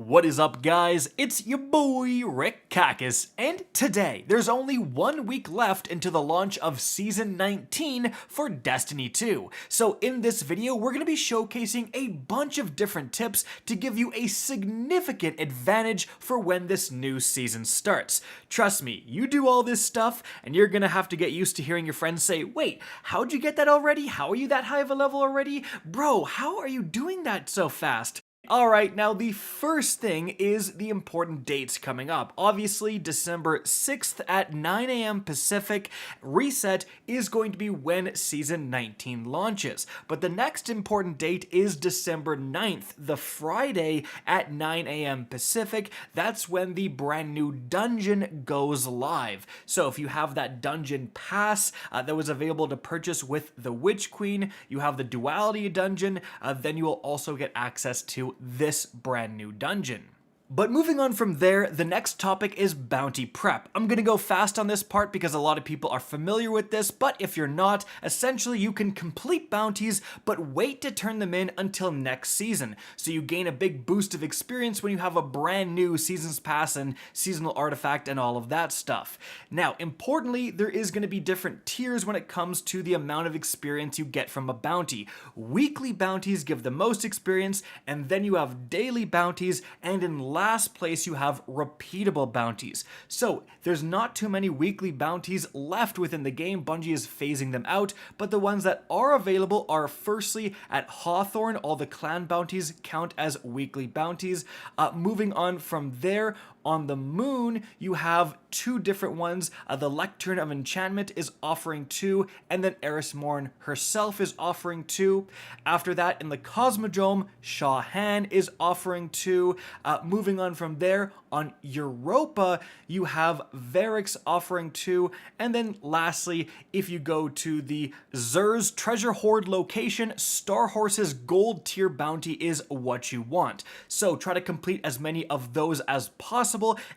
What is up, guys? It's your boy Rick Kakis, and today there's only 1 week left into the launch of Season 19 for Destiny 2. So in this video, we're going to be showcasing a bunch of different tips to give you a significant advantage for when this new season starts. Trust me, you do all this stuff, and you're going to have to get used to hearing your friends say, "Wait, how'd you get that already? How are you that high of a level already? Bro, how are you doing that so fast?" Alright, now the first thing is the important dates coming up. Obviously, December 6th at 9 a.m. Pacific, reset is going to be when Season 19 launches. But the next important date is December 9th, the Friday at 9 a.m. Pacific. That's when the brand new dungeon goes live. So if you have that dungeon pass that was available to purchase with the Witch Queen, you have the Duality dungeon, then you will also get access to this brand new dungeon. But moving on from there, the next topic is bounty prep. I'm gonna go fast on this part because a lot of people are familiar with this, but if you're not, essentially you can complete bounties, but wait to turn them in until next season. So you gain a big boost of experience when you have a brand new Seasons Pass and seasonal artifact and all of that stuff. Now, importantly, there is gonna be different tiers when it comes to the amount of experience you get from a bounty. Weekly bounties give the most experience, and then you have daily bounties, and in last place you have repeatable bounties. So there's not too many weekly bounties left within the game. Bungie is phasing them out, but the ones that are available are firstly at Hawthorne. All the clan bounties count as weekly bounties. Moving on from there, on the moon, you have two different ones. The Lectern of Enchantment is offering 2, and then Eris Morn herself is offering 2. After that, in the Cosmodrome, Shah Han is offering 2. Moving on from there, on Europa, you have Varix offering 2. And then lastly, if you go to the Zer's Treasure Hoard location, Star Horse's gold tier bounty is what you want. So try to complete as many of those as possible,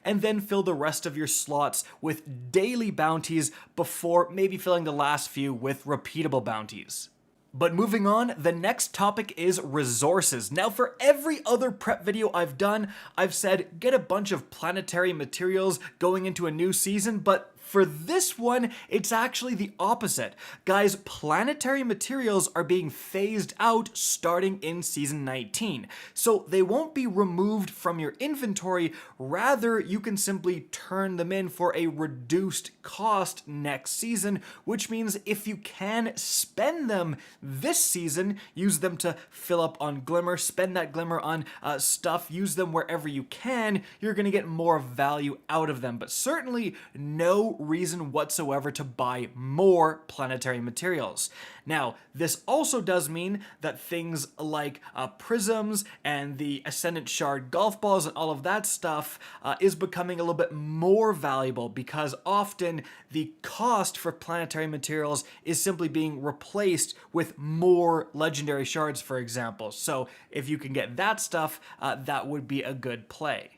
and then fill the rest of your slots with daily bounties before maybe filling the last few with repeatable bounties. But moving on, the next topic is resources. Now, for every other prep video I've done, I've said get a bunch of planetary materials going into a new season, but for this one, it's actually the opposite. Guys, planetary materials are being phased out starting in Season 19. So they won't be removed from your inventory, rather you can simply turn them in for a reduced cost next season, which means if you can spend them this season, use them to fill up on Glimmer, spend that Glimmer on stuff, use them wherever you can, you're gonna get more value out of them. But certainly no reason whatsoever to buy more planetary materials. Now, this also does mean that things like prisms and the Ascendant Shard golf balls and all of that stuff is becoming a little bit more valuable, because often the cost for planetary materials is simply being replaced with more legendary shards, for example. So if you can get that stuff, that would be a good play.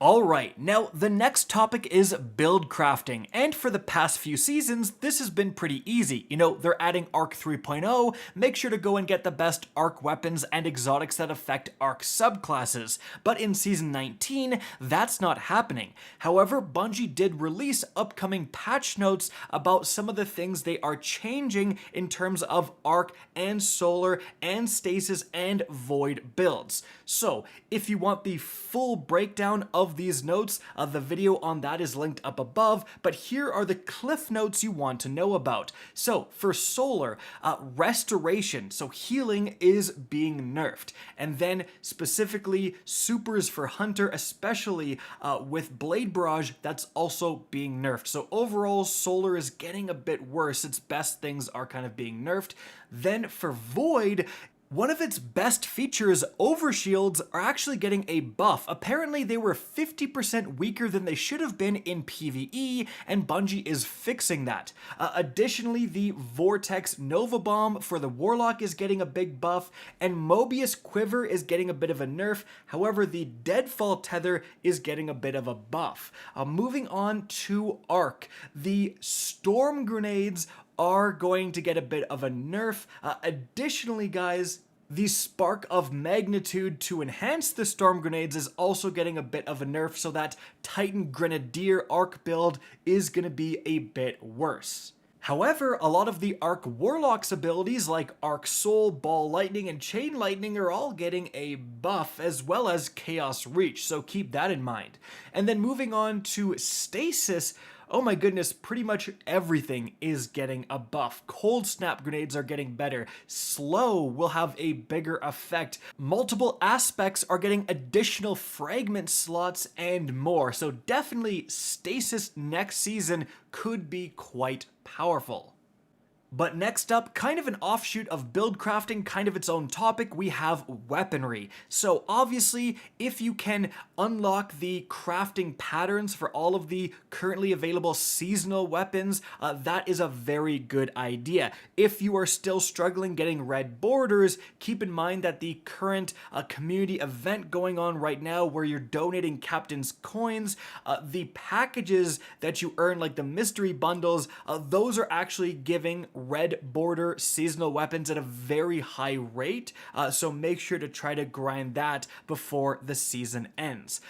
Alright, now the next topic is build crafting, and for the past few seasons, this has been pretty easy. You know, they're adding Arc 3.0, make sure to go and get the best Arc weapons and exotics that affect Arc subclasses. But in Season 19, that's not happening. However, Bungie did release upcoming patch notes about some of the things they are changing in terms of Arc and Solar and Stasis and Void builds. So, if you want the full breakdown of these notes, the video on that is linked up above, but here are the cliff notes you want to know about. So for Solar, restoration, so healing, is being nerfed, and then specifically supers for Hunter, especially with Blade Barrage, that's also being nerfed. So overall, Solar is getting a bit worse. Its best things are kind of being nerfed. Then for Void, one of its best features, overshields, are actually getting a buff. Apparently they were 50% weaker than they should have been in PvE, and Bungie is fixing that. Additionally, the Vortex Nova Bomb for the Warlock is getting a big buff, and Mobius Quiver is getting a bit of a nerf. However, the Deadfall Tether is getting a bit of a buff. Moving on to Arc, the Storm Grenades are going to get a bit of a nerf. Additionally, guys, The Spark of Magnitude to enhance the Storm Grenades is also getting a bit of a nerf, so that Titan Grenadier arc build is going to be a bit worse. However, a lot of the Arc Warlock's abilities like Arc Soul, Ball Lightning, and Chain Lightning are all getting a buff, as well as Chaos Reach, so keep that in mind. And then moving on to Stasis, oh my goodness, pretty much everything is getting a buff. Cold Snap grenades are getting better. Slow will have a bigger effect. Multiple aspects are getting additional fragment slots and more. So definitely Stasis next season could be quite powerful. But next up, kind of an offshoot of build crafting, kind of its own topic, we have weaponry. So obviously, if you can unlock the crafting patterns for all of the currently available seasonal weapons, that is a very good idea. If you are still struggling getting red borders, keep in mind that the current community event going on right now where you're donating captain's coins, the packages that you earn, like the mystery bundles, those are actually giving red border seasonal weapons at a very high rate, so make sure to try to grind that before the season ends.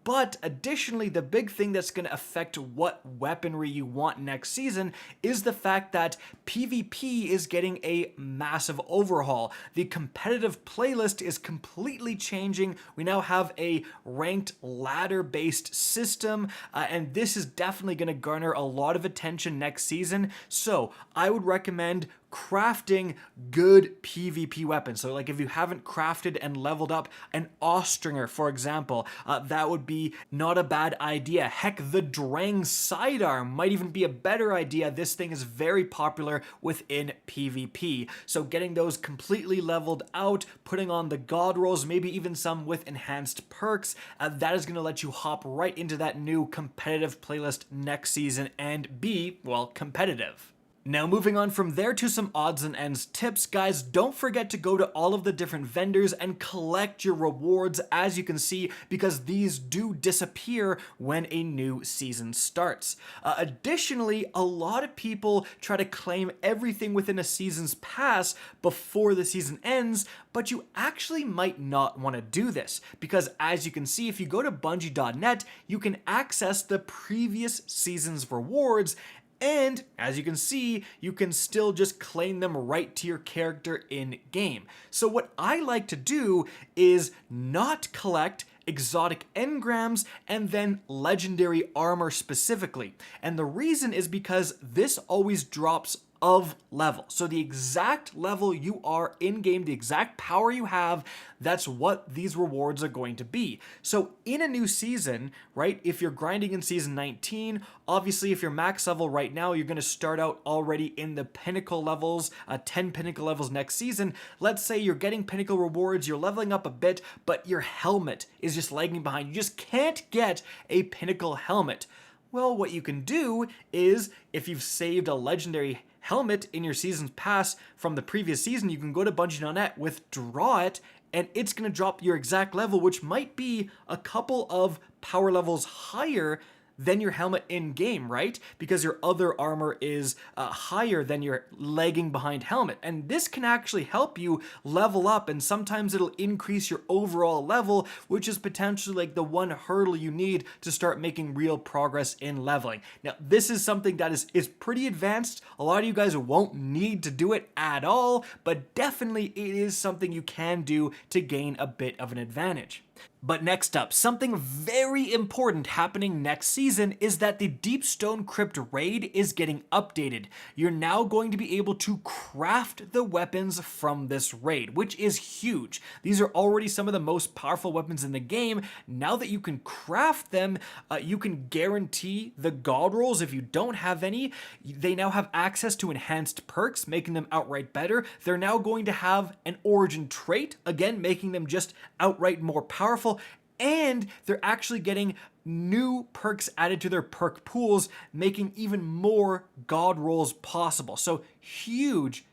But additionally, the big thing that's going to affect what weaponry you want next season is the fact that PvP is getting a massive overhaul. The competitive playlist is completely changing. We now have a ranked ladder-based system, and this is definitely going to garner a lot of attention next season, so I would recommend crafting good PvP weapons. So like if you haven't crafted and leveled up an Austringer, for example, that would be not a bad idea. Heck, the Drang Sidearm might even be a better idea. This thing is very popular within PvP. So getting those completely leveled out, putting on the God rolls, maybe even some with enhanced perks, that is going to let you hop right into that new competitive playlist next season and be, well, competitive. Now moving on from there to some odds and ends tips, guys, don't forget to go to all of the different vendors and collect your rewards, as you can see, because these do disappear when a new season starts. Additionally, a lot of people try to claim everything within a season's pass before the season ends, but you actually might not want to do this, because as you can see, if you go to Bungie.net, you can access the previous season's rewards. And as you can see, you can still just claim them right to your character in game. So what I like to do is not collect exotic engrams and then legendary armor specifically. And the reason is because this always drops of level. So the exact level you are in game, the exact power you have, that's what these rewards are going to be. So in a new season, right, if you're grinding in season 19, obviously if you're max level right now, you're going to start out already in the pinnacle levels, 10 pinnacle levels next season. Let's say you're getting pinnacle rewards, you're leveling up a bit, but your helmet is just lagging behind. You just can't get a pinnacle helmet. Well, what you can do is, if you've saved a legendary helmet in your season's pass from the previous season, you can go to Bungie.net, withdraw it, and it's going to drop your exact level, which might be a couple of power levels higher than your helmet in game, right? Because your other armor is higher than your lagging behind helmet. And this can actually help you level up, and sometimes it'll increase your overall level, which is potentially like the one hurdle you need to start making real progress in leveling. Now, this is something that is pretty advanced. A lot of you guys won't need to do it at all, but definitely it is something you can do to gain a bit of an advantage. But next up, something very important happening next season is that the Deep Stone Crypt Raid is getting updated. You're now going to be able to craft the weapons from this raid, which is huge. These are already some of the most powerful weapons in the game. Now that you can craft them, you can guarantee the God rolls if you don't have any. They now have access to enhanced perks, making them outright better. They're now going to have an origin trait, again, making them just outright more powerful. And they're actually getting new perks added to their perk pools, making even more God rolls possible. So huge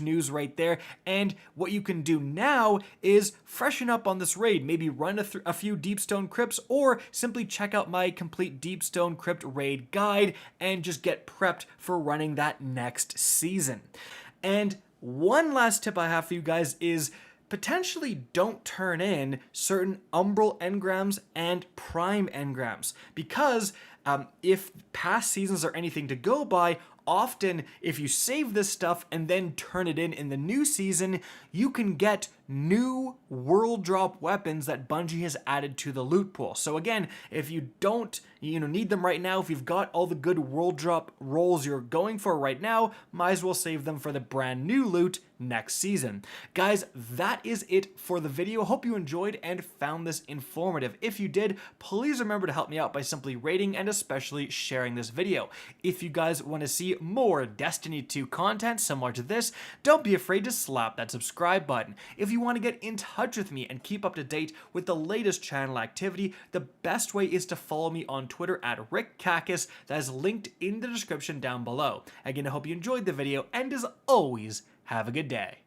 news right there. And what you can do now is freshen up on this raid, maybe run a few Deep Stone Crypts, or simply check out my complete Deep Stone Crypt Raid guide and just get prepped for running that next season. And one last tip I have for you guys is potentially don't turn in certain umbral engrams and prime engrams, because if past seasons are anything to go by, often if you save this stuff and then turn it in the new season, you can get new world drop weapons that Bungie has added to the loot pool. So again, if you don't need them right now, if you've got all the good world drop rolls you're going for right now, might as well save them for the brand new loot next season. Guys, that is it for the video. Hope you enjoyed and found this informative. If you did, please remember to help me out by simply rating and especially sharing this video. If you guys want to see more Destiny 2 content similar to this, don't be afraid to slap that subscribe button. If you want to get in touch with me and keep up to date with the latest channel activity, the best way is to follow me on Twitter at RickCacus. That is linked in the description down below. Again, I hope you enjoyed the video, and as always, have a good day.